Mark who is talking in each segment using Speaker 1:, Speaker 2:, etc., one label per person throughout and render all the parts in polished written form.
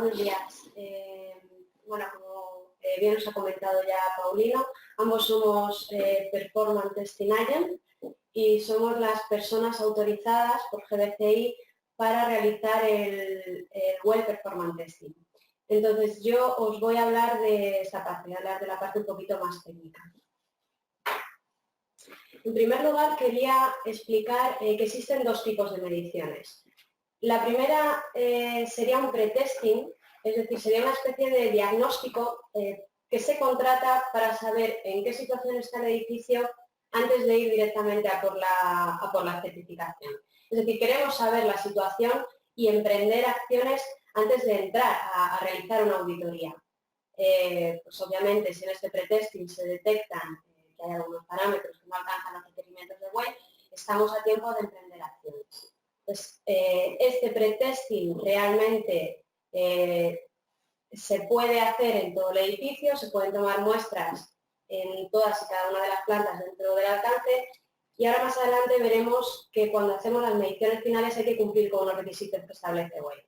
Speaker 1: buenos días. Bueno, como bien os ha comentado ya Paulino, ambos somos Performance Testing Agent y somos las personas autorizadas por GBCI para realizar el Well Performance Testing. Entonces, yo os voy a hablar de esta parte, voy a hablar de la parte un poquito más técnica. En primer lugar, quería explicar que existen dos tipos de mediciones. La primera sería un pretesting, es decir, sería una especie de diagnóstico que se contrata para saber en qué situación está el edificio antes de ir directamente a por la certificación. Es decir, queremos saber la situación y emprender acciones antes de entrar a realizar una auditoría. Pues obviamente, si en este pretesting se detectan que hay algunos parámetros que no alcanzan los requerimientos de WELL, estamos a tiempo de emprender acciones. Pues, este pretesting realmente se puede hacer en todo el edificio, se pueden tomar muestras en todas y cada una de las plantas dentro del alcance, y ahora más adelante veremos que cuando hacemos las mediciones finales hay que cumplir con los requisitos que establece WELL.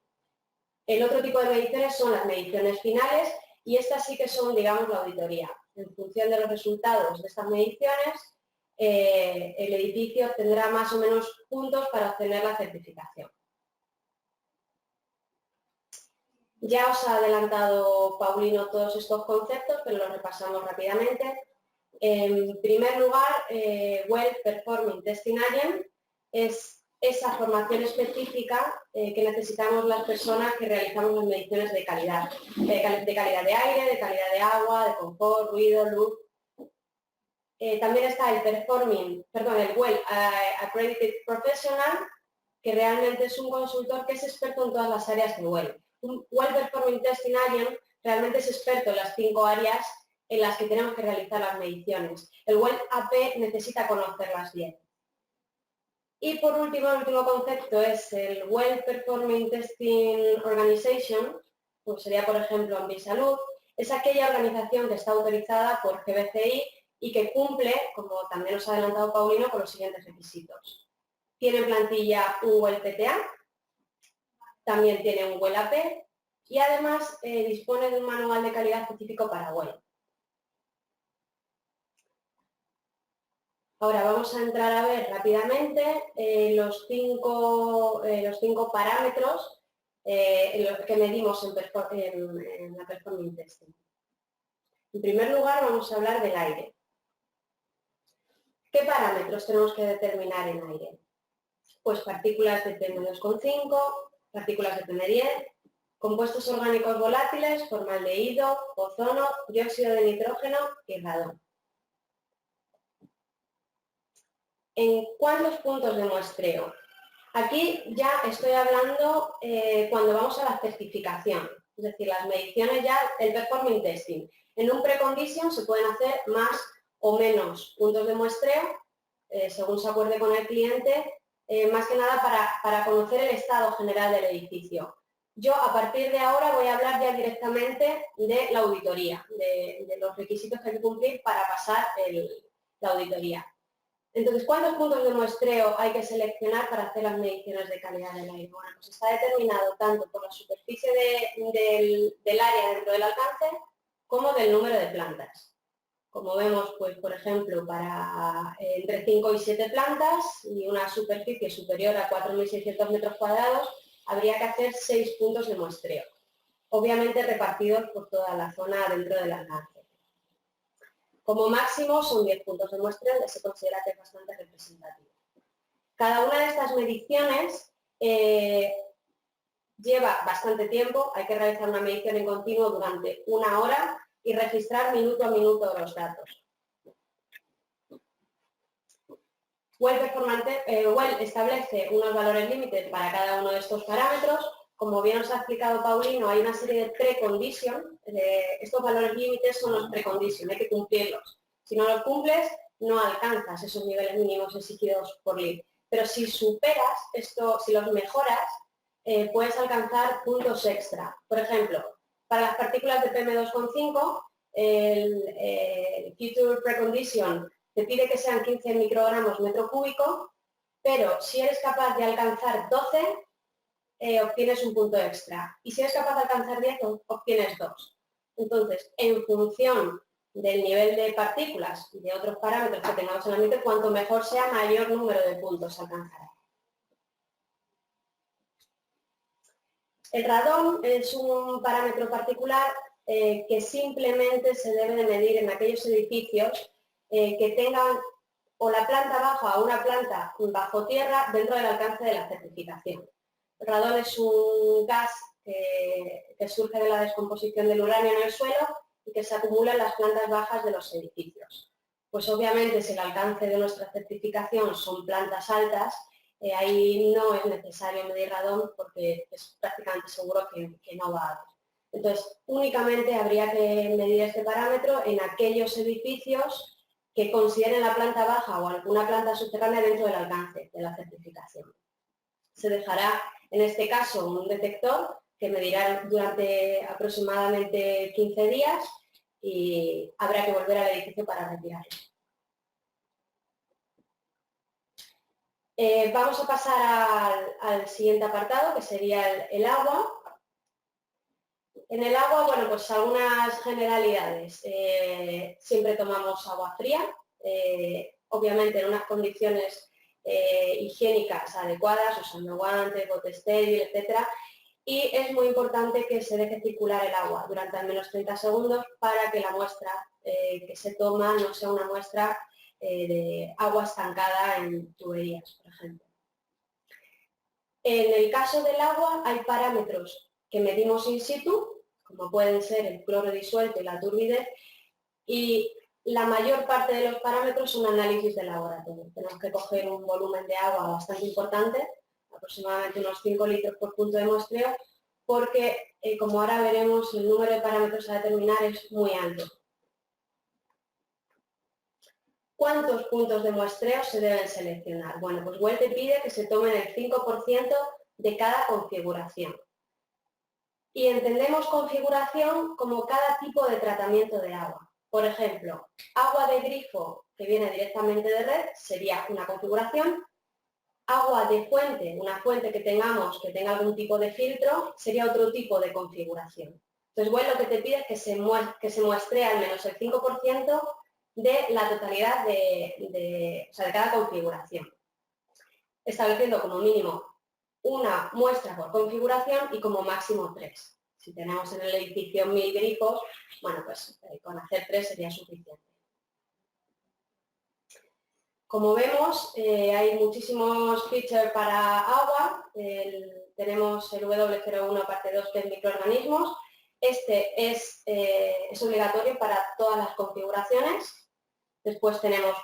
Speaker 1: El otro tipo de mediciones son las mediciones finales, y estas sí que son, digamos, la auditoría. En función de los resultados de estas mediciones, el edificio tendrá más o menos puntos para obtener la certificación. Ya os ha adelantado Paulino todos estos conceptos, pero los repasamos rápidamente. En primer lugar, Well Performing Testing Agent es esa formación específica que necesitamos las personas que realizamos las mediciones de calidad de aire, de calidad de agua, de confort, ruido, luz. También está el Well Accredited Professional, que realmente es un consultor que es experto en todas las áreas de WELL. Un Well Performing Testing Agent realmente es experto en las 5 áreas en las que tenemos que realizar las mediciones. El WELL AP necesita conocerlas bien. Y por último, el último concepto es el Well Performing Testing Organization, pues sería por ejemplo Ambisalud, es aquella organización que está autorizada por GBCI y que cumple, como también os ha adelantado Paulino, con los siguientes requisitos. Tiene en plantilla un WELL PTA, también tiene un WELL AP y además dispone de un manual de calidad específico para WELL. Ahora vamos a entrar a ver rápidamente los cinco parámetros en los que medimos en la Performing Testing. En primer lugar vamos a hablar del aire. ¿Qué parámetros tenemos que determinar en aire? Pues partículas de PM2,5, partículas de PM10, compuestos orgánicos volátiles, formaldehído, ozono, dióxido de nitrógeno y radón. ¿En cuántos puntos de muestreo? Aquí ya estoy hablando cuando vamos a la certificación, es decir, las mediciones ya, el performing testing. En un precondition se pueden hacer más o menos puntos de muestreo, según se acuerde con el cliente, más que nada para conocer el estado general del edificio. Yo a partir de ahora voy a hablar ya directamente de la auditoría, de los requisitos que hay que cumplir para pasar la auditoría. Entonces, ¿cuántos puntos de muestreo hay que seleccionar para hacer las mediciones de calidad del aire? Bueno, pues está determinado tanto por la superficie del área dentro del alcance como del número de plantas. Como vemos, pues por ejemplo, para entre 5 y 7 plantas y una superficie superior a 4.600 metros cuadrados, habría que hacer 6 puntos de muestreo, obviamente repartidos por toda la zona dentro del alcance. Como máximo son 10 puntos de muestreo, ya se considera que es bastante representativo. Cada una de estas mediciones lleva bastante tiempo, hay que realizar una medición en continuo durante 1 hora y registrar minuto a minuto los datos. WELL establece unos valores límites para cada uno de estos parámetros. Como bien os ha explicado Paulino, hay una serie de preconditions. Estos valores límites son los preconditions, hay que cumplirlos. Si no los cumples, no alcanzas esos niveles mínimos exigidos por ley. Pero si superas esto, si los mejoras, puedes alcanzar puntos extra. Por ejemplo, para las partículas de PM2,5, el Future Precondition te pide que sean 15 microgramos metro cúbico, pero si eres capaz de alcanzar 12, obtienes un punto extra. Y si eres capaz de alcanzar 10, obtienes 2. Entonces, en función del nivel de partículas y de otros parámetros que tengamos en el ambiente, cuanto mejor sea, mayor número de puntos alcanzará. El radón es un parámetro particular que simplemente se debe de medir en aquellos edificios que tengan o la planta baja o una planta bajo tierra dentro del alcance de la certificación. El radón es un gas que surge de la descomposición del uranio en el suelo y que se acumula en las plantas bajas de los edificios. Pues obviamente si el alcance de nuestra certificación son plantas altas, ahí no es necesario medir radón porque es prácticamente seguro que no va a haber. Entonces, únicamente habría que medir este parámetro en aquellos edificios que consideren la planta baja o alguna planta subterránea dentro del alcance de la certificación. Se dejará, en este caso, un detector que medirá durante aproximadamente 15 días y habrá que volver al edificio para retirarlo. Vamos a pasar al siguiente apartado, que sería el agua. En el agua, bueno, pues algunas generalidades. Siempre tomamos agua fría, obviamente en unas condiciones higiénicas adecuadas, usando guantes, bote estéril, etcétera. Y es muy importante que se deje circular el agua durante al menos 30 segundos para que la muestra que se toma no sea una muestra de agua estancada en tuberías, por ejemplo. En el caso del agua hay parámetros que medimos in situ, como pueden ser el cloro disuelto y la turbidez, y la mayor parte de los parámetros son análisis de laboratorio. Tenemos que coger un volumen de agua bastante importante, aproximadamente unos 5 litros por punto de muestreo, porque, como ahora veremos, el número de parámetros a determinar es muy alto. ¿Cuántos puntos de muestreo se deben seleccionar? Bueno, pues WELL te pide que se tomen el 5% de cada configuración. Y entendemos configuración como cada tipo de tratamiento de agua. Por ejemplo, agua de grifo que viene directamente de red sería una configuración. Agua de fuente, una fuente que tengamos que tenga algún tipo de filtro, sería otro tipo de configuración. Entonces, WELL lo que te pide es que se muestre al menos el 5% de la totalidad de cada configuración, estableciendo como mínimo una muestra por configuración y como máximo 3. Si tenemos en el edificio 1000 grifos, bueno, pues con hacer 3 sería suficiente. Como vemos, hay muchísimos features para agua. Tenemos el W01 parte 2, que es microorganismos. Este es obligatorio para todas las configuraciones. Después tenemos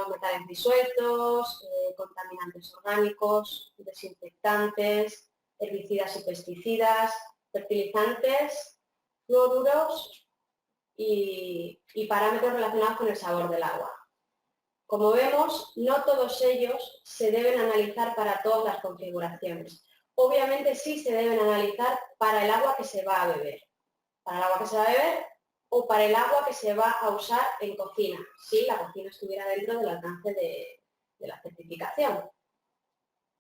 Speaker 1: metales disueltos, contaminantes orgánicos, desinfectantes, herbicidas y pesticidas, fertilizantes, fluoruros y parámetros relacionados con el sabor del agua. Como vemos, no todos ellos se deben analizar para todas las configuraciones. Obviamente sí se deben analizar para el agua que se va a beber. Para el agua que se va a beber o para el agua que se va a usar en cocina, si la cocina estuviera dentro del alcance de la certificación.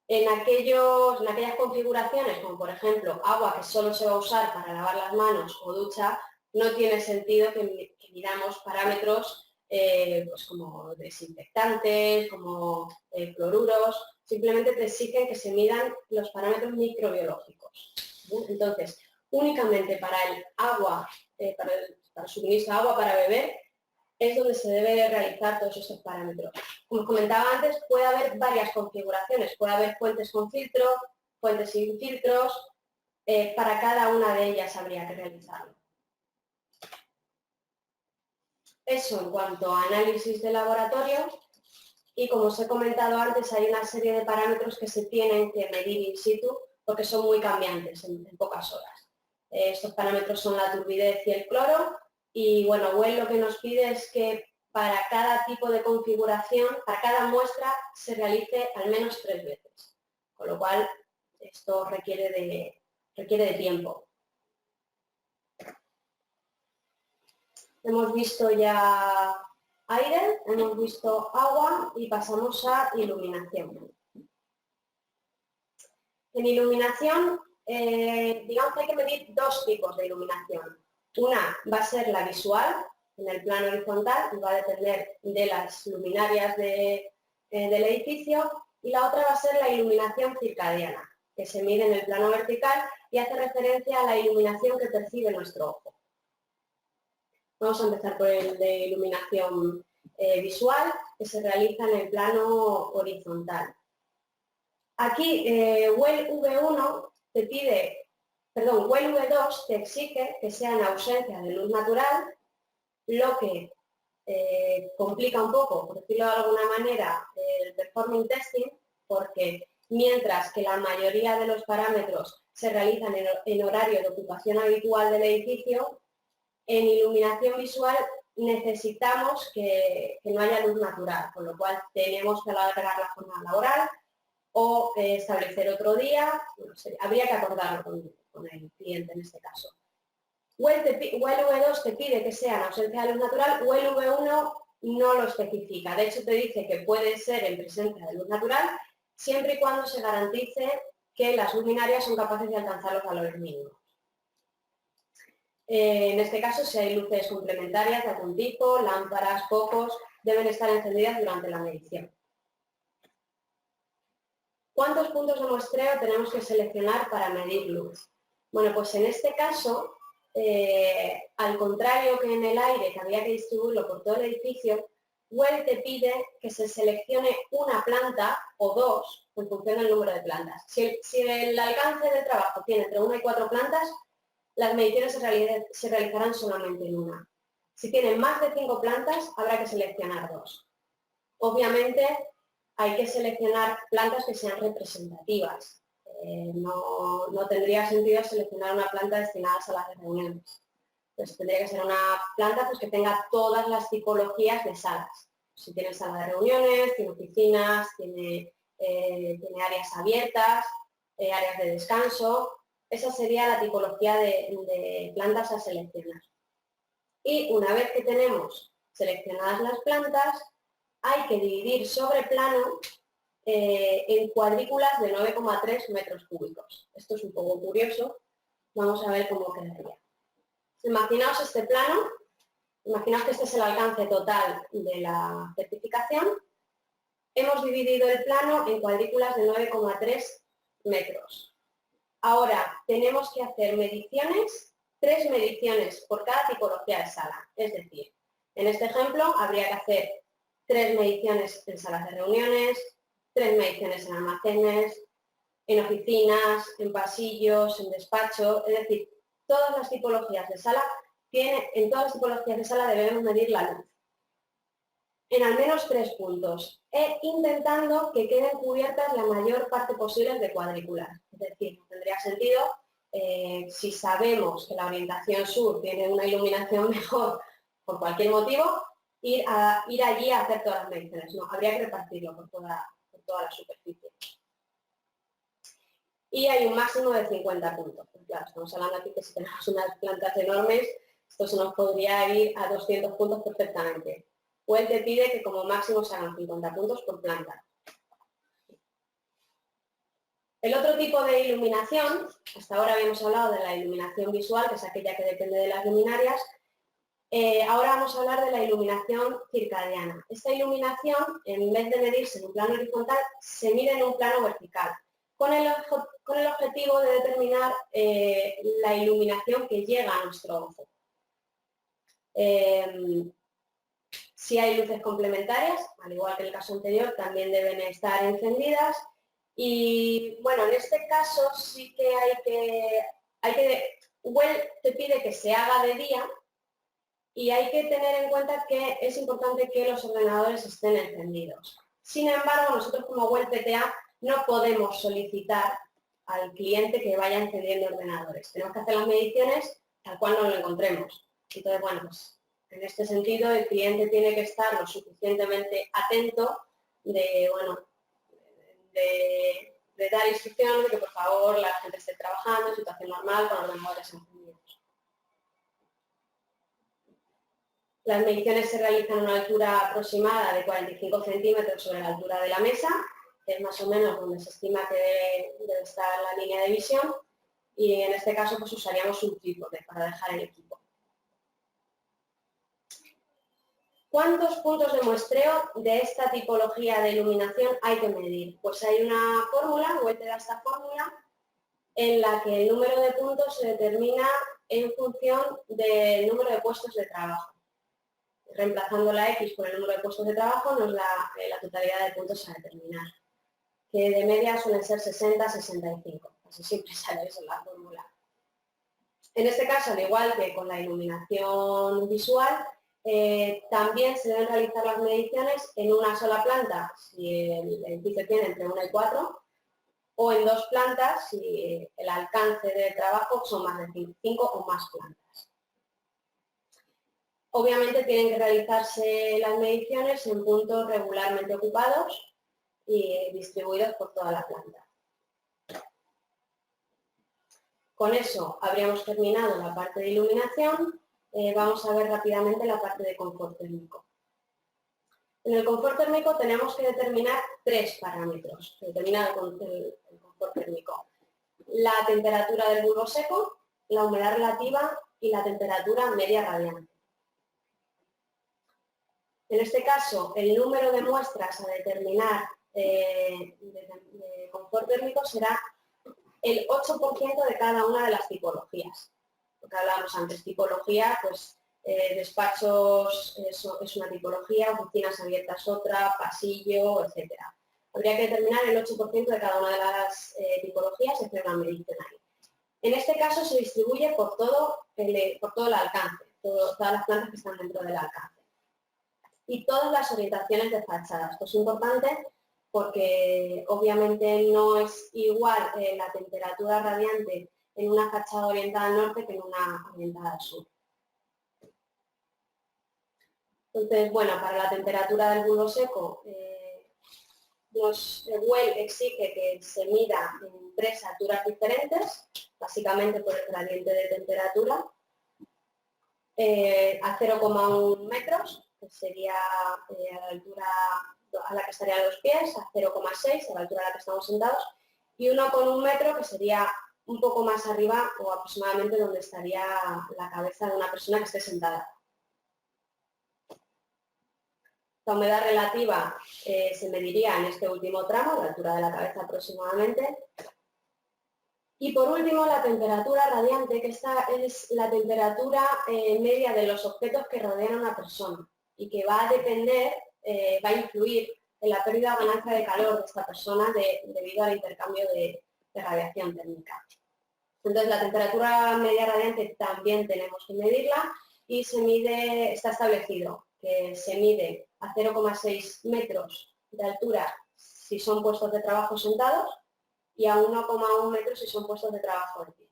Speaker 1: En aquellas configuraciones, como por ejemplo agua que solo se va a usar para lavar las manos o ducha, no tiene sentido que midamos parámetros pues como desinfectantes, como cloruros, simplemente te exigen que se midan los parámetros microbiológicos. Entonces, únicamente para el agua, para el suministro de agua para beber, es donde se debe realizar todos estos parámetros. Como comentaba antes, puede haber varias configuraciones, puede haber fuentes con filtro, fuentes sin filtros, para cada una de ellas habría que realizarlo. Eso en cuanto a análisis de laboratorio, y como os he comentado antes, hay una serie de parámetros que se tienen que medir in situ porque son muy cambiantes en pocas horas. Estos parámetros son la turbidez y el cloro, y bueno, WELL lo que nos pide es que para cada tipo de configuración, para cada muestra, se realice al menos 3 veces, con lo cual esto requiere de tiempo. Hemos visto ya aire, hemos visto agua y pasamos a iluminación. En iluminación, digamos que hay que medir dos tipos de iluminación. Una va a ser la visual, en el plano horizontal, y va a depender de las luminarias del edificio, y la otra va a ser la iluminación circadiana, que se mide en el plano vertical y hace referencia a la iluminación que percibe nuestro ojo. Vamos a empezar por el de iluminación visual, que se realiza en el plano horizontal. Aquí, WEL V1 te pide, perdón, WEL V2 te exige que sea en ausencia de luz natural, lo que complica un poco, por decirlo de alguna manera, el performing testing, porque mientras que la mayoría de los parámetros se realizan en horario de ocupación habitual del edificio, en iluminación visual necesitamos que no haya luz natural, con lo cual tenemos que alargar la jornada laboral o establecer otro día, no sé, habría que acordarlo con el cliente en este caso. WEL V2 te pide que sea en ausencia de luz natural, WEL V1 no lo especifica, de hecho te dice que puede ser en presencia de luz natural, siempre y cuando se garantice que las luminarias son capaces de alcanzar los valores mínimos. En este caso, si hay luces complementarias de algún tipo, lámparas, focos, deben estar encendidas durante la medición. ¿Cuántos puntos de muestreo tenemos que seleccionar para medir luz? Bueno, pues en este caso, al contrario que en el aire, que había que distribuirlo por todo el edificio, WEL te pide que se seleccione una planta o dos en función del número de plantas. Si el alcance del trabajo tiene entre 1 y 4 plantas, las mediciones se realizarán solamente en una. Si tienen más de 5 plantas, habrá que seleccionar 2. Obviamente, hay que seleccionar plantas que sean representativas. No tendría sentido seleccionar una planta destinada a salas de reuniones. Pues tendría que ser una planta pues, que tenga todas las tipologías de salas. Si tiene sala de reuniones, tiene oficinas, tiene áreas abiertas, áreas de descanso. Esa sería la tipología de plantas a seleccionar. Y una vez que tenemos seleccionadas las plantas, hay que dividir sobre plano en cuadrículas de 9,3 metros cúbicos. Esto es un poco curioso. Vamos a ver cómo quedaría. Imaginaos este plano. Imaginaos que este es el alcance total de la certificación. Hemos dividido el plano en cuadrículas de 9,3 metros. Ahora, tenemos que hacer mediciones, 3 mediciones por cada tipología de sala. Es decir, en este ejemplo habría que hacer 3 mediciones en salas de reuniones, 3 mediciones en almacenes, en oficinas, en pasillos, en despacho. Es decir, todas las tipologías de sala, en todas las tipologías de sala debemos medir la luz. En al menos 3 puntos, intentando que queden cubiertas la mayor parte posible de cuadrículas. Es decir, tendría sentido, si sabemos que la orientación sur tiene una iluminación mejor por cualquier motivo, ir allí a hacer todas las mediciones. No, habría que repartirlo por toda la superficie. Y hay un máximo de 50 puntos. Pues claro, estamos hablando aquí que si tenemos unas plantas enormes, esto se nos podría ir a 200 puntos perfectamente. O él te pide que como máximo se hagan 50 puntos por planta. El otro tipo de iluminación, hasta ahora habíamos hablado de la iluminación visual, que es aquella que depende de las luminarias. Ahora vamos a hablar de la iluminación circadiana. Esta iluminación, en vez de medirse en un plano horizontal, se mide en un plano vertical, con el objetivo de determinar la iluminación que llega a nuestro ojo. Si hay luces complementarias, al igual que en el caso anterior, también deben estar encendidas. Y bueno, en este caso sí que WEL te pide que se haga de día y hay que tener en cuenta que es importante que los ordenadores estén encendidos. Sin embargo, nosotros como WEL PTA no podemos solicitar al cliente que vaya encendiendo ordenadores. Tenemos que hacer las mediciones tal cual nos lo encontremos. Entonces, bueno, pues en este sentido, el cliente tiene que estar lo suficientemente atento de dar instrucciones de que por favor la gente esté trabajando en situación normal con ordenadores encendidos. Las mediciones se realizan a una altura aproximada de 45 centímetros sobre la altura de la mesa que es más o menos donde se estima que debe estar la línea de visión, y en este caso pues usaríamos un trípode para dejar el equipo. ¿Cuántos puntos de muestreo de esta tipología de iluminación hay que medir? Pues hay una fórmula, Webb te da esta fórmula, en la que el número de puntos se determina en función del número de puestos de trabajo. Reemplazando la X por el número de puestos de trabajo nos da la totalidad de puntos a determinar, que de media suelen ser 60-65. Así siempre sale eso en la fórmula. En este caso, al igual que con la iluminación visual, también se deben realizar las mediciones en una sola planta, si el edificio tiene entre 1 y 4, o en 2 plantas, si el alcance del trabajo son más de 5 o más plantas. Obviamente tienen que realizarse las mediciones en puntos regularmente ocupados y distribuidos por toda la planta. Con eso habríamos terminado la parte de iluminación. Vamos a ver rápidamente la parte de confort térmico. En el confort térmico tenemos que determinar 3 parámetros que determinan el confort térmico. La temperatura del bulbo seco, la humedad relativa y la temperatura media radiante. En este caso, el número de muestras a determinar de confort térmico será el 8% de cada una de las tipologías. Lo que hablábamos antes, tipología, pues despachos es una tipología, oficinas abiertas otra, pasillo, etc. Habría que determinar el 8% de cada una de las tipologías y hacer una medición ahí. En este caso se distribuye por todo el alcance, todas las plantas que están dentro del alcance. Y todas las orientaciones de fachada. Esto es importante porque obviamente no es igual la temperatura radiante en una fachada orientada al norte que en una orientada al sur. Entonces, bueno, para la temperatura del bulbo seco, Webb exige que se mida en 3 alturas diferentes, básicamente por el gradiente de temperatura, a 0,1 metros, que sería a la altura a la que estarían los pies, a 0,6, a la altura a la que estamos sentados, y 1,1 metro, que sería un poco más arriba o aproximadamente donde estaría la cabeza de una persona que esté sentada. La humedad relativa se mediría en este último tramo, a la altura de la cabeza aproximadamente. Y por último, la temperatura radiante, que esta es la temperatura media de los objetos que rodean a una persona y que va a depender, va a influir en la pérdida o ganancia de calor de esta persona debido al intercambio de radiación térmica. Entonces, la temperatura media radiante también tenemos que medirla y se mide, está establecido que se mide a 0,6 metros de altura si son puestos de trabajo sentados y a 1,1 metros si son puestos de trabajo de pie.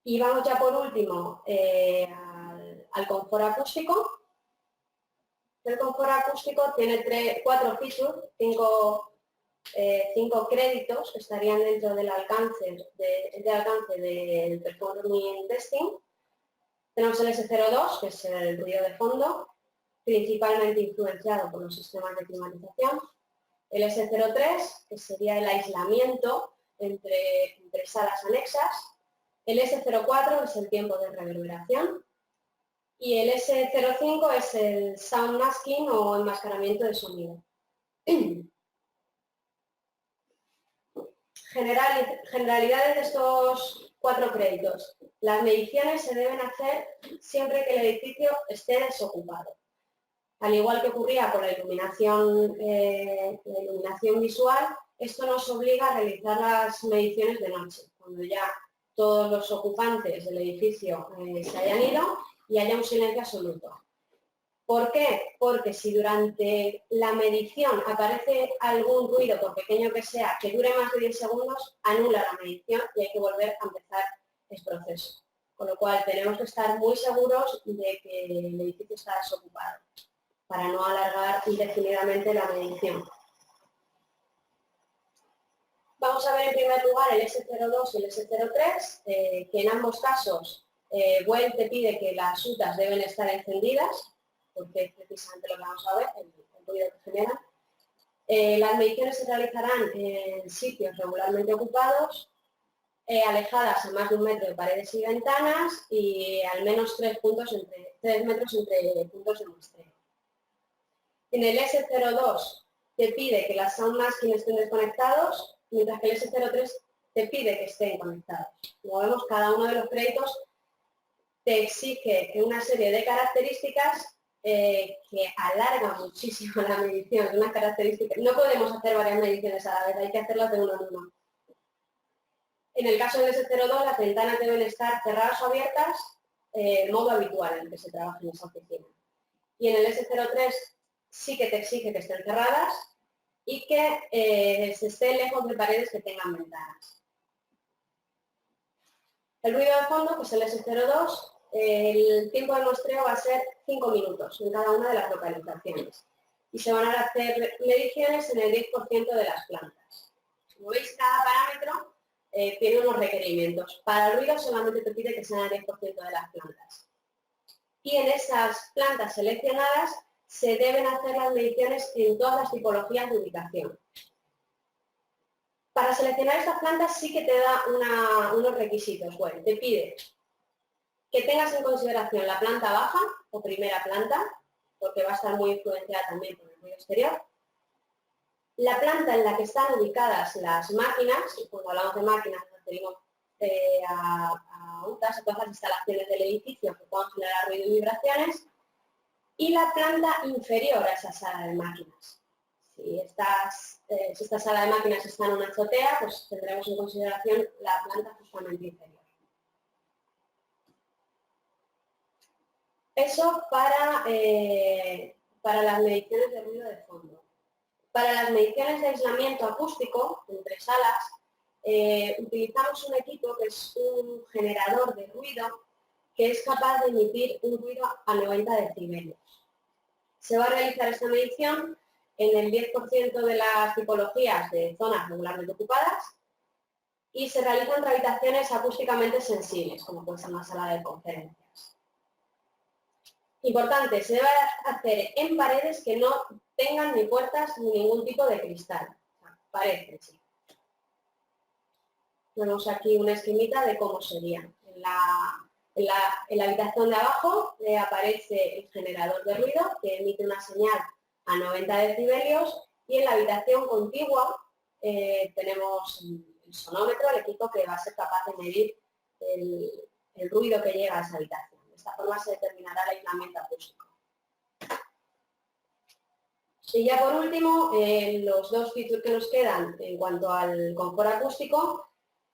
Speaker 1: Y vamos ya por último al confort acústico. El confort acústico tiene 4 features, 5 créditos que estarían dentro del alcance del performing testing. Tenemos el S02, que es el ruido de fondo, principalmente influenciado por los sistemas de climatización. El S03, que sería el aislamiento entre salas anexas. El S04 es el tiempo de reverberación. Y el S05 es el sound masking o enmascaramiento de sonido. Generalidades de estos 4 créditos. Las mediciones se deben hacer siempre que el edificio esté desocupado. Al igual que ocurría con la iluminación visual, esto nos obliga a realizar las mediciones de noche, cuando ya todos los ocupantes del edificio se hayan ido y haya un silencio absoluto. ¿Por qué? Porque si durante la medición aparece algún ruido, por pequeño que sea, que dure más de 10 segundos, anula la medición y hay que volver a empezar el proceso. Con lo cual tenemos que estar muy seguros de que el edificio está desocupado, para no alargar indefinidamente la medición. Vamos a ver en primer lugar el S02 y el S03, que en ambos casos Webb te pide que las UTAs deben estar encendidas, porque es precisamente lo que vamos a ver, el ruido que generan. Las mediciones se realizarán en sitios regularmente ocupados, alejadas a más de 1 metro de paredes y ventanas y al menos 3 metros entre puntos de muestreo. En el S02 te pide que las sound masking estén desconectados, mientras que el S03 te pide que estén conectados. Como vemos, cada uno de los créditos te exige una serie de características que alargan muchísimo la medición. Unas características. No podemos hacer varias mediciones a la vez, hay que hacerlas de uno en uno. En el caso del S02, las ventanas deben estar cerradas o abiertas, el modo habitual en el que se trabaja en esa oficina. Y en el S03 sí que te exige que estén cerradas y que se esté lejos de paredes que tengan ventanas. El ruido de fondo, que es el S02, el tiempo de muestreo va a ser 5 minutos en cada una de las localizaciones. Y se van a hacer mediciones en el 10% de las plantas. Como veis, cada parámetro tiene unos requerimientos. Para el ruido solamente te pide que sean el 10% de las plantas. Y en esas plantas seleccionadas se deben hacer las mediciones en todas las tipologías de ubicación. Para seleccionar estas plantas sí que te da unos requisitos. Bueno, te pide que tengas en consideración la planta baja o primera planta, porque va a estar muy influenciada también por el ruido exterior. La planta en la que están ubicadas las máquinas, y cuando hablamos de máquinas nos referimos a todas las instalaciones del edificio que puedan generar ruido y vibraciones, y la planta inferior a esa sala de máquinas. Si esta sala de máquinas está en una azotea, pues tendremos en consideración la planta justamente inferior. Eso para las mediciones de ruido de fondo. Para las mediciones de aislamiento acústico entre salas, utilizamos un equipo que es un generador de ruido que es capaz de emitir un ruido a 90 decibelios. Se va a realizar esta medición en el 10% de las tipologías de zonas regularmente ocupadas y se realiza entre habitaciones acústicamente sensibles, como puede ser una sala de conferencias. Importante, se debe hacer en paredes que no tengan ni puertas ni ningún tipo de cristal. Paredes, sí. Tenemos aquí una esquemita de cómo sería. En la habitación de abajo aparece el generador de ruido que emite una señal a 90 decibelios y en la habitación contigua tenemos el sonómetro, el equipo que va a ser capaz de medir el ruido que llega a esa habitación. De esta forma se determinará el aislamiento acústico. Y ya por último, los dos features que nos quedan en cuanto al confort acústico,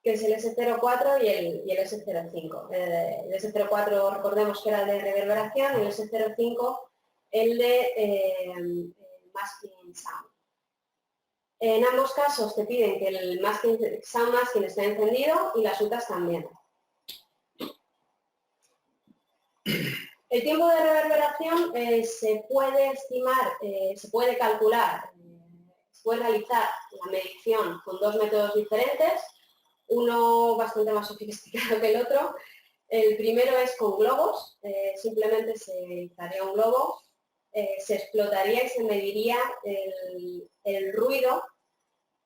Speaker 1: que es el S04 y el S05. El S04 recordemos que era el de reverberación y el S05 el de masking sound. En ambos casos te piden que el sound masking esté encendido y las UTAs también. El tiempo de reverberación se puede estimar, se puede calcular, se puede realizar la medición con dos métodos diferentes, uno bastante más sofisticado que el otro. El primero es con globos, simplemente se utilizaría un globo, se explotaría y se mediría el ruido,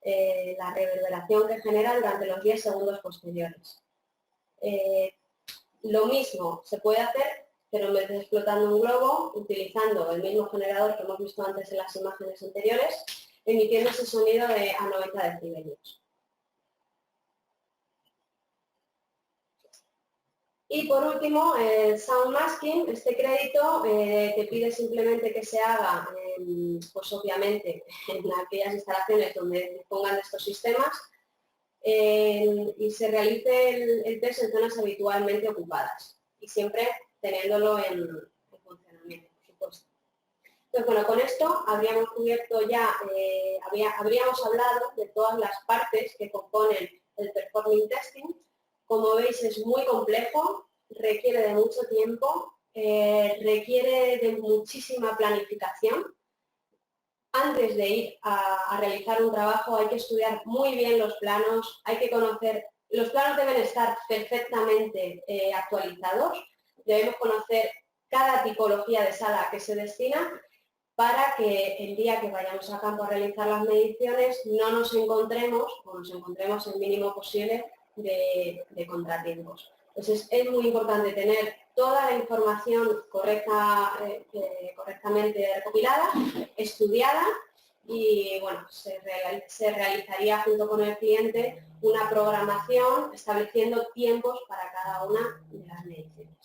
Speaker 1: la reverberación que genera durante los 10 segundos posteriores. Lo mismo se puede hacer, pero en vez de explotando un globo, utilizando el mismo generador que hemos visto antes en las imágenes anteriores, emitiendo ese sonido a 90 decibelios. Y por último, el sound masking, este crédito te pide simplemente que se haga, pues obviamente, en aquellas instalaciones donde dispongan de estos sistemas y se realice el test en zonas habitualmente ocupadas y siempre teniéndolo en funcionamiento, por supuesto. Entonces, bueno, con esto habríamos cubierto ya, habríamos hablado de todas las partes que componen el performing testing. Como veis, es muy complejo, requiere de mucho tiempo, requiere de muchísima planificación. Antes de ir a realizar un trabajo hay que estudiar muy bien los planos, hay que conocer, los planos deben estar perfectamente actualizados, debemos conocer cada tipología de sala a que se destina para que el día que vayamos a campo a realizar las mediciones no nos encontremos, o nos encontremos el mínimo posible de contratiempos. Entonces es muy importante tener toda la información correctamente recopilada, estudiada y bueno, se realizaría junto con el cliente una programación estableciendo tiempos para cada una de las mediciones.